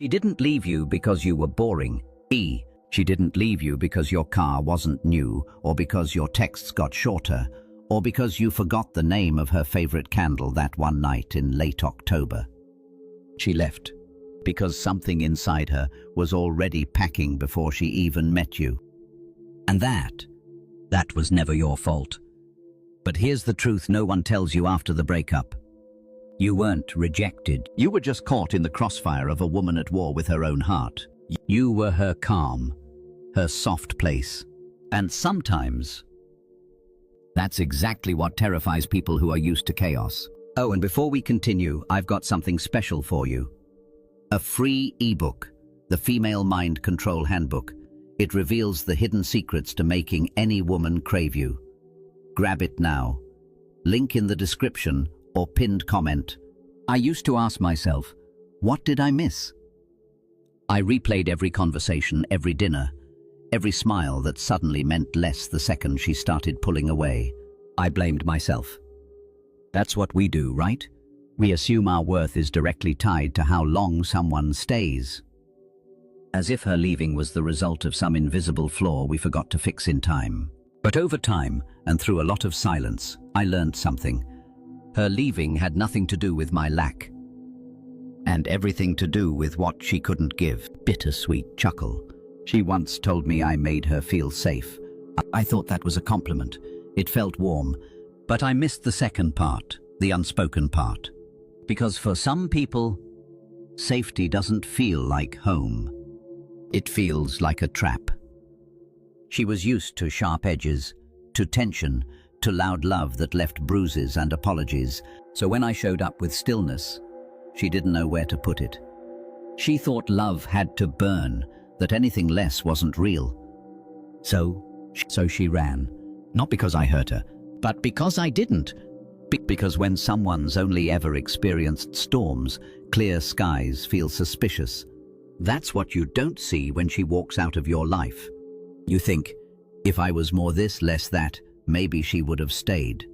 She didn't leave you because you were boring. B. She didn't leave you because your car wasn't new, or because your texts got shorter, or because you forgot the name of her favorite candle that one night in late October. She left because something inside her was already packing before she even met you. And that was never your fault. But here's the truth no one tells you after the breakup. You weren't rejected. You were just caught in the crossfire of a woman at war with her own heart. You were her calm, her soft place. And sometimes, that's exactly what terrifies people who are used to chaos. Oh, and before we continue, I've got something special for you. A free ebook, The Female Mind Control Handbook. It reveals the hidden secrets to making any woman crave you. Grab it now. Link in the description or pinned comment. I used to ask myself, what did I miss? I replayed every conversation, every dinner, every smile that suddenly meant less the second she started pulling away. I blamed myself. That's what we do, right? We assume our worth is directly tied to how long someone stays. As if her leaving was the result of some invisible flaw we forgot to fix in time. But over time, and through a lot of silence, I learned something. Her leaving had nothing to do with my lack, and everything to do with what she couldn't give. Bittersweet chuckle. She once told me I made her feel safe. I thought that was a compliment. It felt warm, but I missed the second part, the unspoken part. Because for some people, safety doesn't feel like home. It feels like a trap. She was used to sharp edges, to tension, to loud love that left bruises and apologies. So when I showed up with stillness, she didn't know where to put it. She thought love had to burn, that anything less wasn't real. So she ran. Not because I hurt her, but because I didn't. Because when someone's only ever experienced storms, clear skies feel suspicious. That's what you don't see when she walks out of your life. You think, if I was more this, less that, maybe she would have stayed.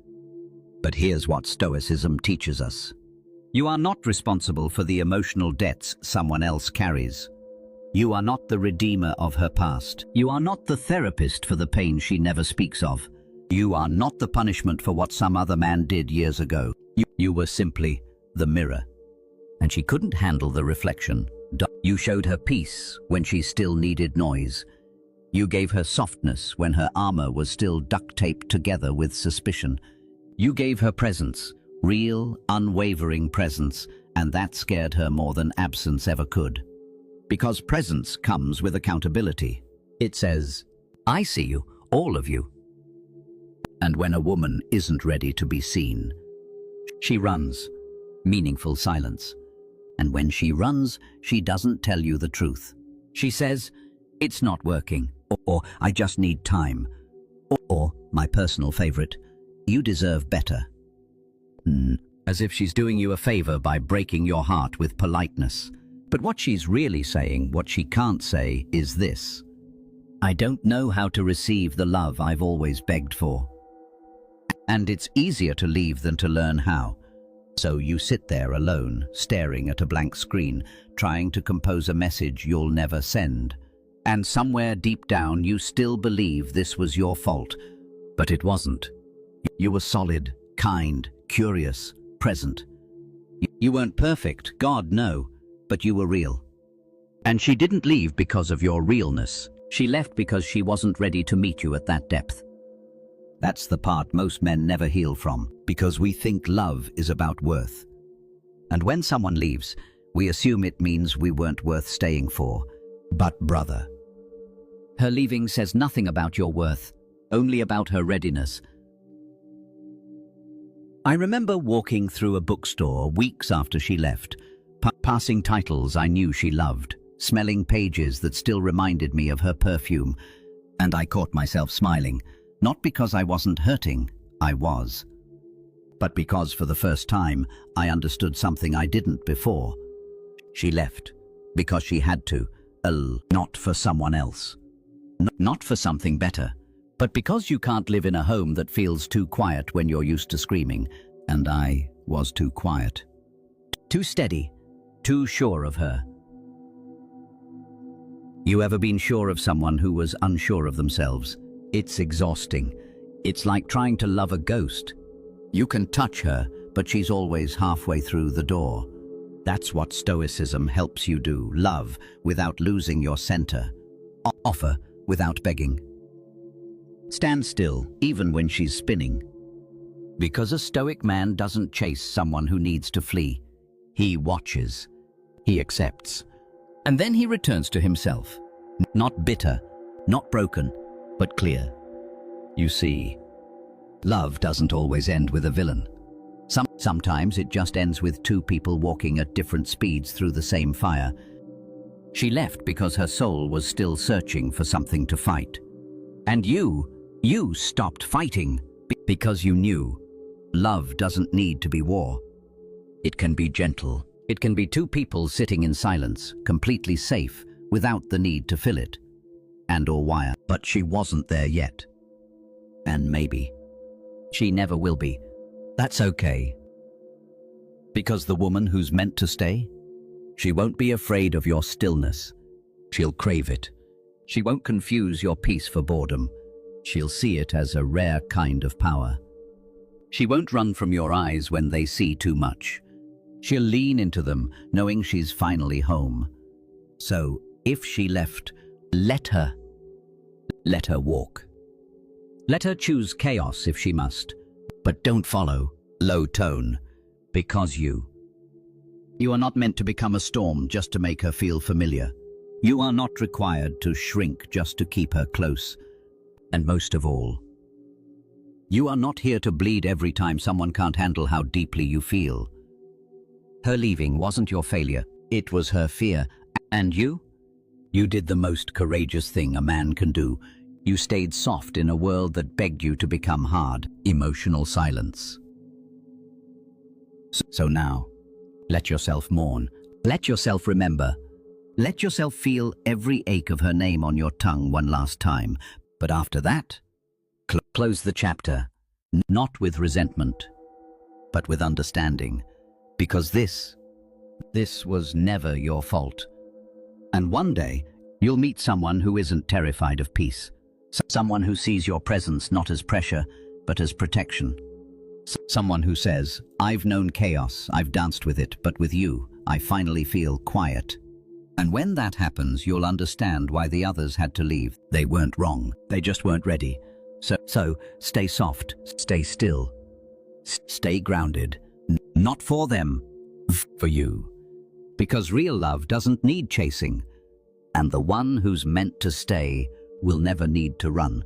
But here's what Stoicism teaches us. You are not responsible for the emotional debts someone else carries. You are not the redeemer of her past. You are not the therapist for the pain she never speaks of. You are not the punishment for what some other man did years ago. You were simply the mirror. And she couldn't handle the reflection. You showed her peace when she still needed noise. You gave her softness when her armor was still duct-taped together with suspicion. You gave her presence, real, unwavering presence, and that scared her more than absence ever could. Because presence comes with accountability. It says, I see you, all of you. And when a woman isn't ready to be seen, she runs. Meaningful silence. And when she runs, she doesn't tell you the truth. She says, it's not working, or I just need time, or my personal favorite, you deserve better. As if she's doing you a favor by breaking your heart with politeness. But what she's really saying, what she can't say, is this. I don't know how to receive the love I've always begged for. And it's easier to leave than to learn how. So you sit there alone, staring at a blank screen, trying to compose a message you'll never send. And somewhere deep down you still believe this was your fault. But it wasn't. You were solid, kind, curious, present. You weren't perfect, God no, but you were real. And she didn't leave because of your realness. She left because she wasn't ready to meet you at that depth. That's the part most men never heal from, because we think love is about worth. And when someone leaves, we assume it means we weren't worth staying for. But brother, her leaving says nothing about your worth, only about her readiness. I remember walking through a bookstore weeks after she left, passing titles I knew she loved, smelling pages that still reminded me of her perfume, and I caught myself smiling. Not because I wasn't hurting, I was. But because for the first time, I understood something I didn't before. She left because she had to, not for someone else. Not for something better, but because you can't live in a home that feels too quiet when you're used to screaming, and I was too quiet. Too steady, too sure of her. You ever been sure of someone who was unsure of themselves? It's exhausting. It's like trying to love a ghost. You can touch her, but she's always halfway through the door. That's what Stoicism helps you do. Love without losing your center. Offer without begging. Stand still, even when she's spinning. Because a Stoic man doesn't chase someone who needs to flee. He watches. He accepts. And then he returns to himself. Not bitter, not broken, but clear. You see, love doesn't always end with a villain. Sometimes it just ends with two people walking at different speeds through the same fire. She left because her soul was still searching for something to fight. And you stopped fighting because you knew love doesn't need to be war. It can be gentle. It can be two people sitting in silence, completely safe, without the need to fill it and/or wire. But she wasn't there yet. And maybe she never will be. That's okay. Because the woman who's meant to stay, she won't be afraid of your stillness. She'll crave it. She won't confuse your peace for boredom. She'll see it as a rare kind of power. She won't run from your eyes when they see too much. She'll lean into them, knowing she's finally home. So, if she left, let her. Let her walk. Let her choose chaos if she must, but don't follow low tone, because you are not meant to become a storm just to make her feel familiar. You are not required to shrink just to keep her close. And most of all, you are not here to bleed every time someone can't handle how deeply you feel. Her leaving wasn't your failure, it was her fear. And you? You did the most courageous thing a man can do. You stayed soft in a world that begged you to become hard. Emotional silence. So now, let yourself mourn. Let yourself remember. Let yourself feel every ache of her name on your tongue one last time. But after that, close the chapter. Not with resentment, but with understanding. Because this was never your fault. And one day, you'll meet someone who isn't terrified of peace. Someone who sees your presence not as pressure, but as protection. Someone who says, I've known chaos, I've danced with it, but with you, I finally feel quiet. And when that happens, you'll understand why the others had to leave. They weren't wrong, they just weren't ready. So stay soft, stay still, stay grounded. Not for them, for you. Because real love doesn't need chasing. And the one who's meant to stay will never need to run.